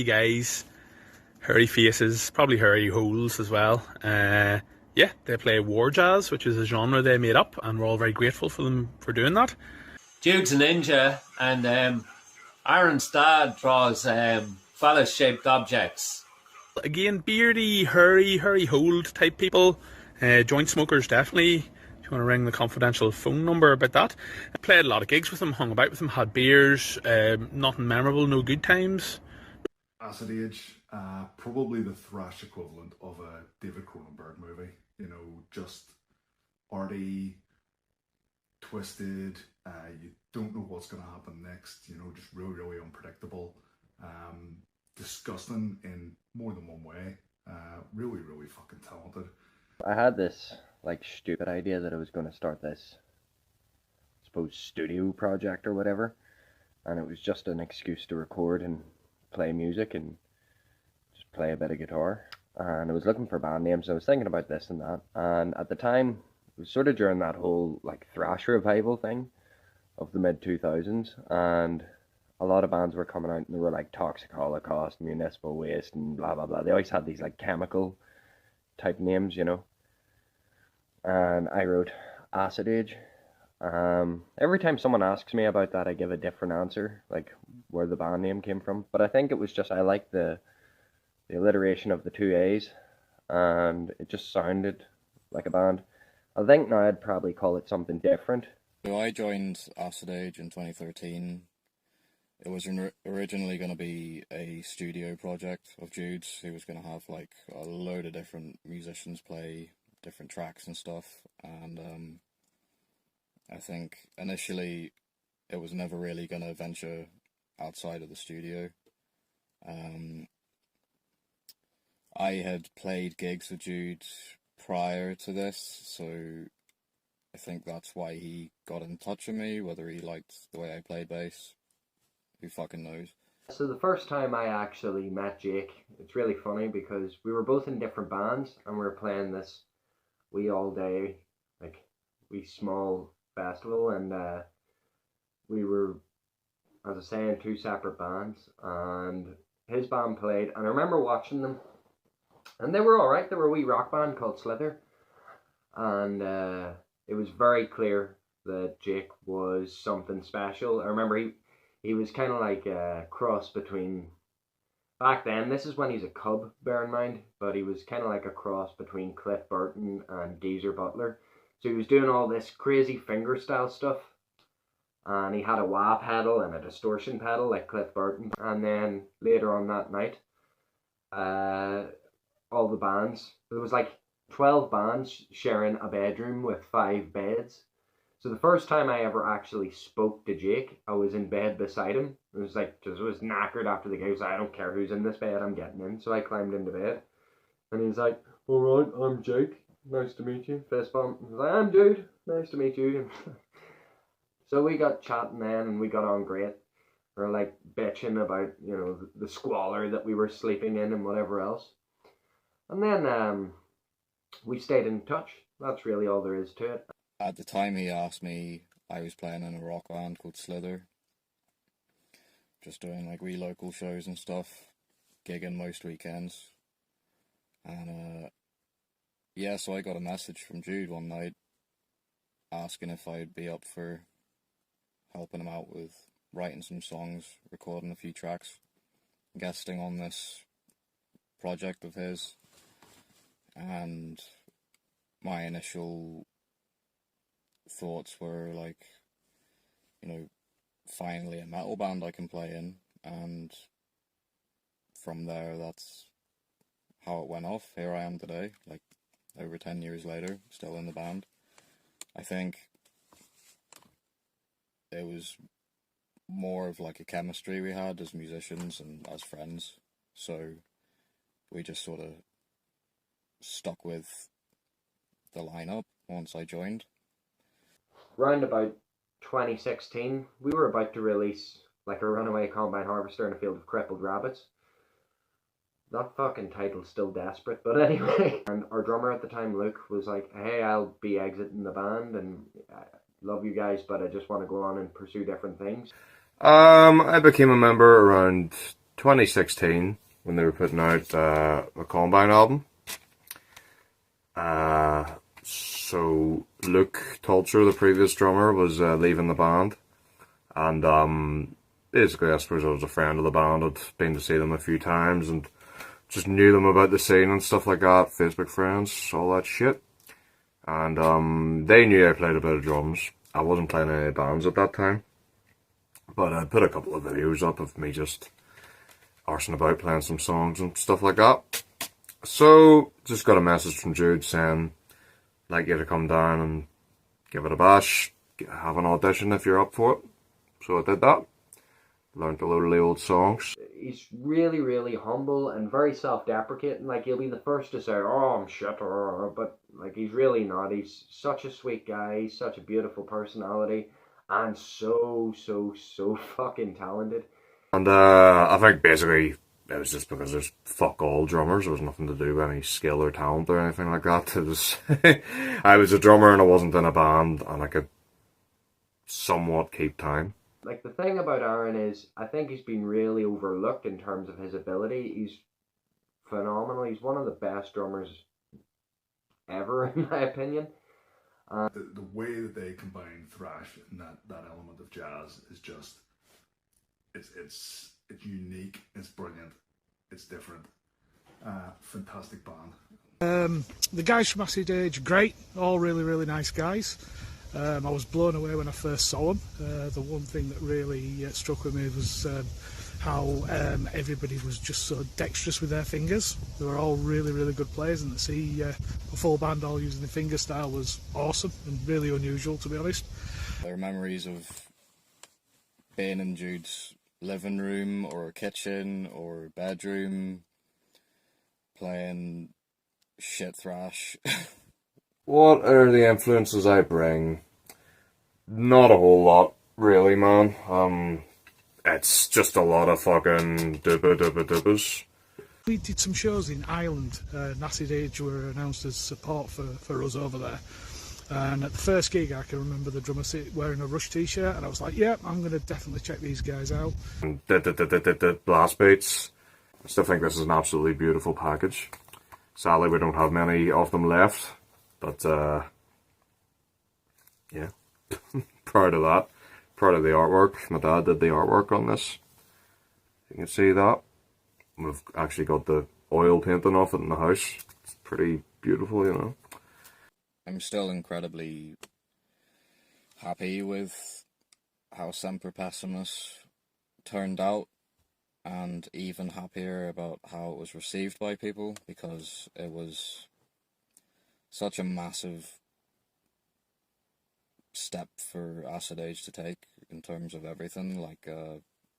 hairy guys, hairy faces, probably hairy holes as well. Yeah, they play war jazz, which is a genre they made up, and we're all very grateful for them for doing that. Jude's a ninja, and Aaron's dad draws phallus-shaped objects. Again, beardy, hairy holed type people. Joint smokers, definitely. If you want to ring the confidential phone number about that. I played a lot of gigs with them, hung about with them, had beers, nothing memorable, no good times. Acid Age, probably the thrash equivalent of a David Cronenberg movie. You know, just arty, twisted, you don't know what's going to happen next, you know, just really unpredictable, disgusting in more than one way, really fucking talented. I had this like stupid idea that I was going to start this, I suppose, studio project or whatever, and it was just an excuse to record and play music and just play a bit of guitar. And I was looking for band names. I was thinking about this and that, and at the time it was sort of during that whole like thrash revival thing of the mid-2000s, and a lot of bands were coming out and they were like Toxic Holocaust, Municipal Waste, and blah blah blah. They always had these like chemical type names, you know. And I wrote Acid Age. Every time someone asks me about that, I give a different answer, like where the band name came from. But I think it was just I liked the alliteration of the two A's, and it just sounded like a band. I think now I'd probably call it something different. So I joined Acid Age in 2013. It was originally going to be a studio project of Jude's. He was going to have like a load of different musicians play different tracks and stuff. And I think initially it was never really going to venture outside of the studio. I had played gigs with Jude prior to this, so I think that's why he got in touch with me. Whether he liked the way I played bass, who fucking knows. So the first time I actually met Jake, it's really funny because we were both in different bands and we were playing this wee all day, like wee small festival, and we were, as I say, in two separate bands, and his band played, and I remember watching them, and they were alright. They were a wee rock band called Slither, and it was very clear that Jake was something special. I remember he was kind of like a cross between, back then, this is when he's a cub, bear in mind, but he was kind of like a cross between Cliff Burton and Geezer Butler. So he was doing all this crazy fingerstyle stuff, and he had a wah pedal and a distortion pedal like Cliff Burton. And then later on that night, all the bands, there was like 12 bands sharing a bedroom with 5 beds. So the first time I ever actually spoke to Jake, I was in bed beside him. It was like, just was knackered after the gig. I was like, I don't care who's in this bed, I'm getting in. So I climbed into bed, and he's like, alright, I'm Jake, nice to meet you. Fist bump. I was like, I'm Jude, nice to meet you. So we got chatting then, and we got on great. We were like bitching about, you know, the squalor that we were sleeping in and whatever else. And then we stayed in touch. That's really all there is to it. At the time he asked me, I was playing in a rock band called Slither. Just doing like wee local shows and stuff. Gigging most weekends. And yeah, so I got a message from Jude one night asking if I'd be up for helping him out with writing some songs, recording a few tracks, guesting on this project of his. And my initial thoughts were like, you know, finally a metal band I can play in, and from there that's how it went off. Here I am today, like over 10 years later, still in the band. I think it was more of like a chemistry we had as musicians and as friends, so we just sort of stuck with the lineup once I joined. Round about 2016, we were about to release like a runaway combine harvester in a field of crippled rabbits. That fucking title's still desperate, but anyway. And our drummer at the time, Luke, was like, hey, I'll be exiting the band, and I love you guys, but I just want to go on and pursue different things. I became a member around 2016 when they were putting out the Combine album. So Luke Tolcher, the previous drummer, was leaving the band, and basically I suppose I was a friend of the band. I'd been to see them a few times and just knew them about the scene and stuff like that, Facebook friends, all that shit. And they knew I played a bit of drums. I wasn't playing any bands at that time, but I put a couple of videos up of me just arsing about playing some songs and stuff like that. So just got a message from Jude saying, like you to come down and give it a bash, have an audition if you're up for it. So I did that. Learned a load of the old songs. He's really, really humble and very self-deprecating. Like, he'll be the first to say, oh, I'm shit, but like, he's really not. He's such a sweet guy. He's such a beautiful personality and so fucking talented. And I think basically it was just because there's fuck all drummers. There was nothing to do with any skill or talent or anything like that. It was I was a drummer and I wasn't in a band, and I could somewhat keep time. Like, the thing about Aaron is, I think he's been really overlooked in terms of his ability. He's phenomenal. He's one of the best drummers ever, in my opinion. The way that they combine thrash and that element of jazz is just, it's unique, it's brilliant, it's different. Fantastic band. The guys from Acid Age, great, all really, really nice guys. I was blown away when I first saw them. The one thing that really struck with me was how everybody was just so dexterous with their fingers. They were all really, really good players, and to see a full band all using the finger style was awesome and really unusual, to be honest. There are memories of being in Jude's living room or kitchen or bedroom playing shit thrash. What are the influences I bring? Not a whole lot, really, man. It's just a lot of fucking dubba. We did some shows in Ireland. Acid Age were announced as support for us over there. And at the first gig, I can remember the drummer wearing a Rush t-shirt, and I was like, yeah, I'm going to definitely check these guys out. Blast beats. I still think this is an absolutely beautiful package. Sadly, we don't have many of them left. But, yeah, proud of that. Proud of the artwork. My dad did the artwork on this. You can see that. We've actually got the oil painting off it in the house. It's pretty beautiful, you know. I'm still incredibly happy with how Semper Pessimus turned out, and even happier about how it was received by people, because it was such a massive step for Acid Age to take in terms of everything, like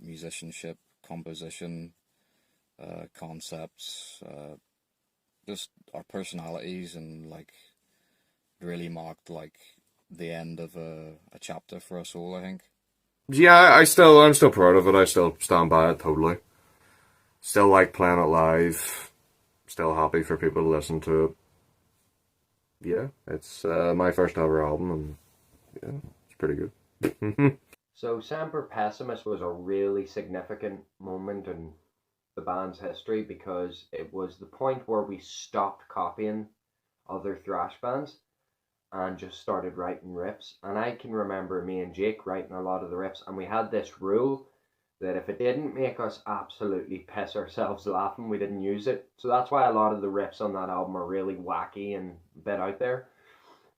musicianship, composition, concepts, just our personalities, and like really marked like the end of a chapter for us all, I think. Yeah, I'm still proud of it. I still stand by it totally. Still like playing it live. Still happy for people to listen to it. Yeah, it's my first ever album, and yeah, it's pretty good. So Semper Pessimus was a really significant moment in the band's history, because it was the point where we stopped copying other thrash bands and just started writing riffs. And I can remember me and Jake writing a lot of the riffs, and we had this rule that if it didn't make us absolutely piss ourselves laughing, we didn't use it. So that's why a lot of the riffs on that album are really wacky and a bit out there.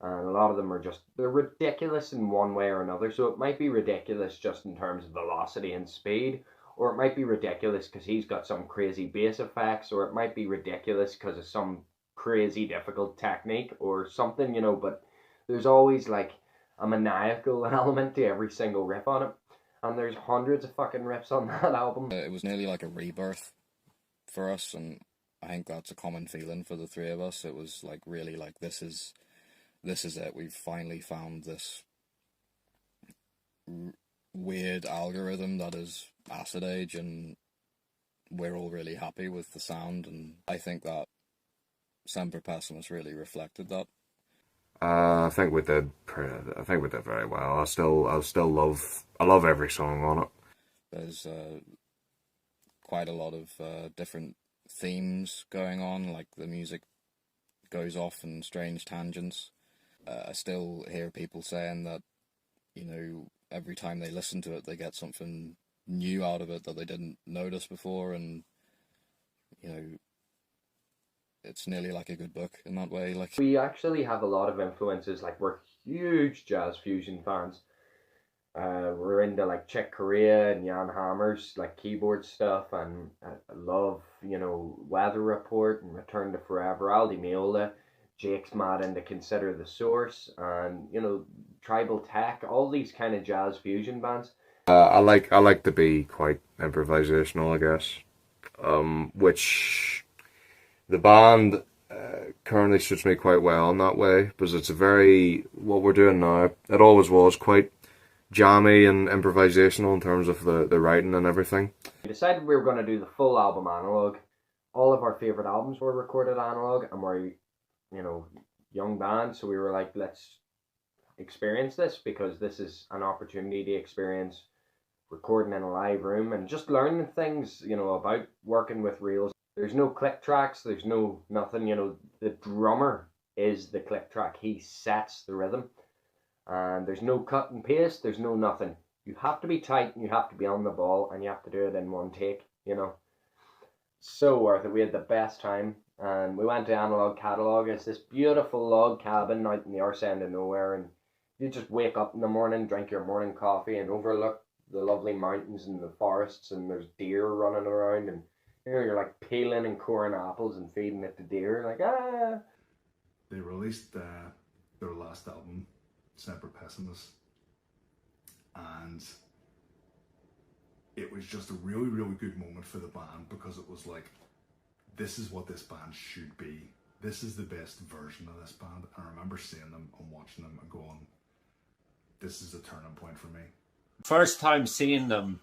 And a lot of them are just, they're ridiculous in one way or another. So it might be ridiculous just in terms of velocity and speed, or it might be ridiculous because he's got some crazy bass effects, or it might be ridiculous because of some crazy difficult technique or something, you know. But there's always like a maniacal element to every single riff on it. And there's hundreds of fucking riffs on that album. It was nearly like a rebirth for us, and I think that's a common feeling for the three of us. It was like really like, this is it. We've finally found this weird algorithm that is Acid Age, and we're all really happy with the sound. And I think that Semper Pessimus really reflected that. I think we did very well. I love every song on it. There's quite a lot of different themes going on, like the music goes off in strange tangents. I still hear people saying that, you know, every time they listen to it, they get something new out of it that they didn't notice before, and, you know, it's nearly like a good book in that way. Like, we actually have a lot of influences. Like, we're huge jazz fusion fans. We're into like Chick Corea and Jan Hammer's like keyboard stuff, and I love, you know, Weather Report and Return to Forever, Aldi Meola. Jake's mad into Consider the Source, and, you know, Tribal Tech, all these kind of jazz fusion bands. I like to be quite improvisational, I guess. Which the band currently suits me quite well in that way, because it's a very, what we're doing now, it always was quite jammy and improvisational in terms of the writing and everything. We decided we were going to do the full album analog. All of our favourite albums were recorded analog, and we're, you know, young band, so we were like, let's experience this, because this is an opportunity to experience recording in a live room and just learning things, you know, about working with reels. There's no click tracks, there's no nothing, you know, the drummer is the click track, he sets the rhythm, and there's no cut and paste, there's no nothing. You have to be tight and you have to be on the ball, and you have to do it in one take, you know. So worth it. We had the best time, and we went to Analog Catalog. It's this beautiful log cabin out in the arse end of nowhere, and you just wake up in the morning, drink your morning coffee, and overlook the lovely mountains and the forests, and there's deer running around, and, you know, you're like peeling and coring apples and feeding it to deer, like, ah. They released their last album, Semper Pessimus, and it was just a really, really good moment for the band, because it was like, this is what this band should be. This is the best version of this band. And I remember seeing them and watching them and going, this is a turning point for me. First time seeing them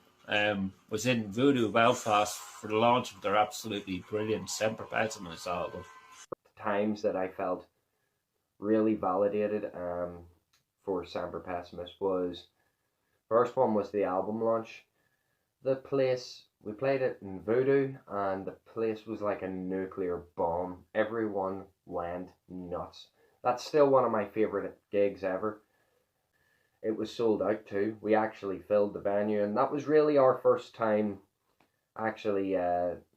was in Voodoo Belfast for the launch of their absolutely brilliant Semper Pessimus album. Times that I felt really validated for Semper Pessimus was, first one was the album launch. The place, we played it in Voodoo, and the place was like a nuclear bomb. Everyone went nuts. That's still one of my favourite gigs ever. It was sold out too. We actually filled the venue, and that was really our first time actually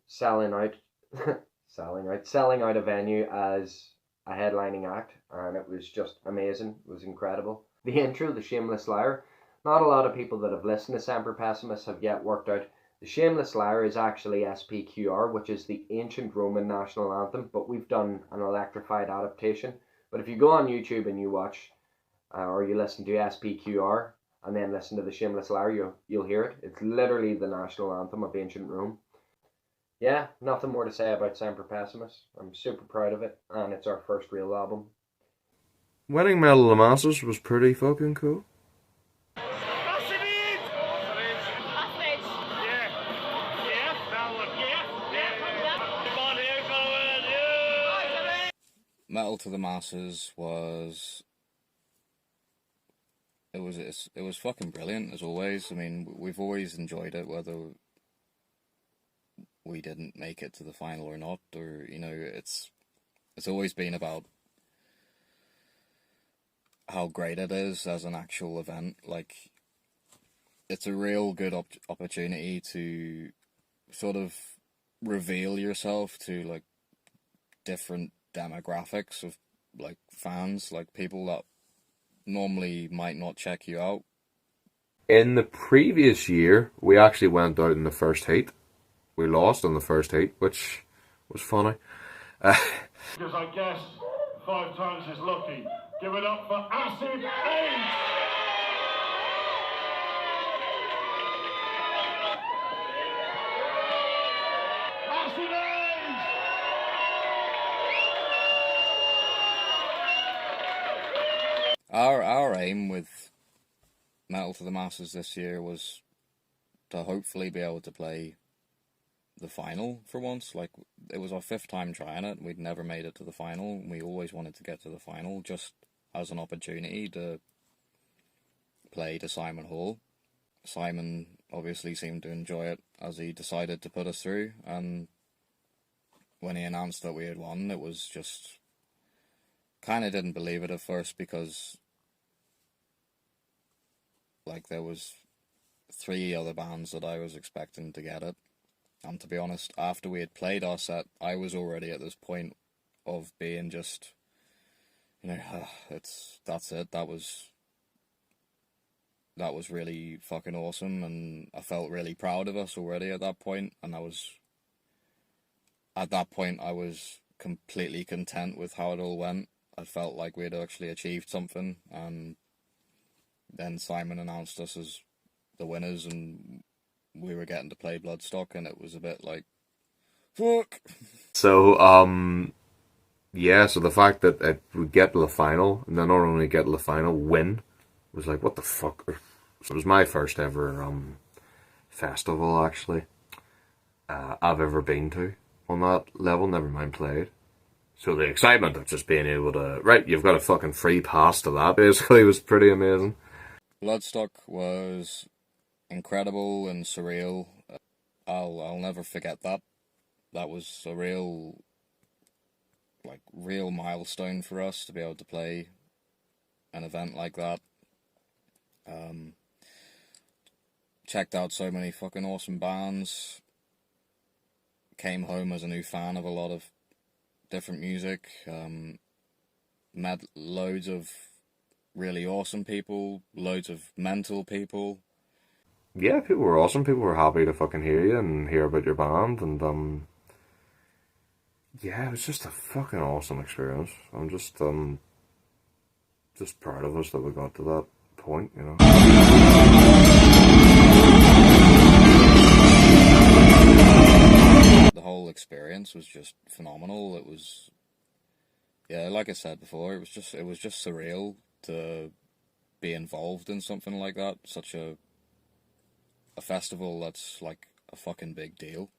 selling out a venue as a headlining act, and it was just amazing. It was incredible. The intro, The Shameless Liar, not a lot of people that have listened to Semper Pessimus have yet worked out. The Shameless Liar is actually SPQR, which is the ancient Roman national anthem, but we've done an electrified adaptation. But if you go on YouTube and you watch or you listen to SPQR and then listen to The Shameless Liar, you'll hear it. It's literally the national anthem of ancient Rome. Yeah, nothing more to say about Semper Pessimus. I'm super proud of it, and it's our first real album. Winning Medal of the Masses was pretty fucking cool. Metal to the Masses was it was fucking brilliant as always. I mean, we've always enjoyed it, whether we didn't make it to the final or not, or, you know, it's always been about how great it is as an actual event. Like, it's a real good opportunity to sort of reveal yourself to, like, different demographics of, like, fans, like people that normally might not check you out. In the previous year, we actually went out in the first heat. We lost in the first heat, which was funny. Because I guess 5 times is lucky. Give it up for Acid Age! Acid Age! Our aim with Metal to the Masses this year was to hopefully be able to play the final for once. Like, it was our 5th time trying it. We'd never made it to the final. We always wanted to get to the final, just as an opportunity to play to Simon Hall. Simon obviously seemed to enjoy it as he decided to put us through, and when he announced that we had won, it was just kind of didn't believe it at first, because like there was 3 other bands that I was expecting to get it, and to be honest, after we had played our set, I was already at this point of being just, that's it. That was really fucking awesome, and I felt really proud of us already at that point, and at that point I was completely content with how it all went. I felt like we had actually achieved something, and then Simon announced us as the winners, and we were getting to play Bloodstock, and it was a bit like, fuck. So, yeah, so the fact that we get to the final, and then not only get to the final, win, was like, what the fuck? So it was my first ever festival, actually, I've ever been to on that level, never mind played. So the excitement of just being able to, right, you've got a fucking free pass to that, basically, was pretty amazing. Bloodstock was incredible and surreal. I'll never forget that. That was a real milestone for us to be able to play an event like that. Checked out so many fucking awesome bands. Came home as a new fan of a lot of different music. Met loads of really awesome people, loads of mental people. Yeah, people were awesome. People were happy to fucking hear you and hear about your band, and yeah, it was just a fucking awesome experience. I'm just proud of us that we got to that point, you know. The whole experience was just phenomenal. It was, yeah, like I said before, it was just surreal to be involved in something like that. Such a festival that's like a fucking big deal.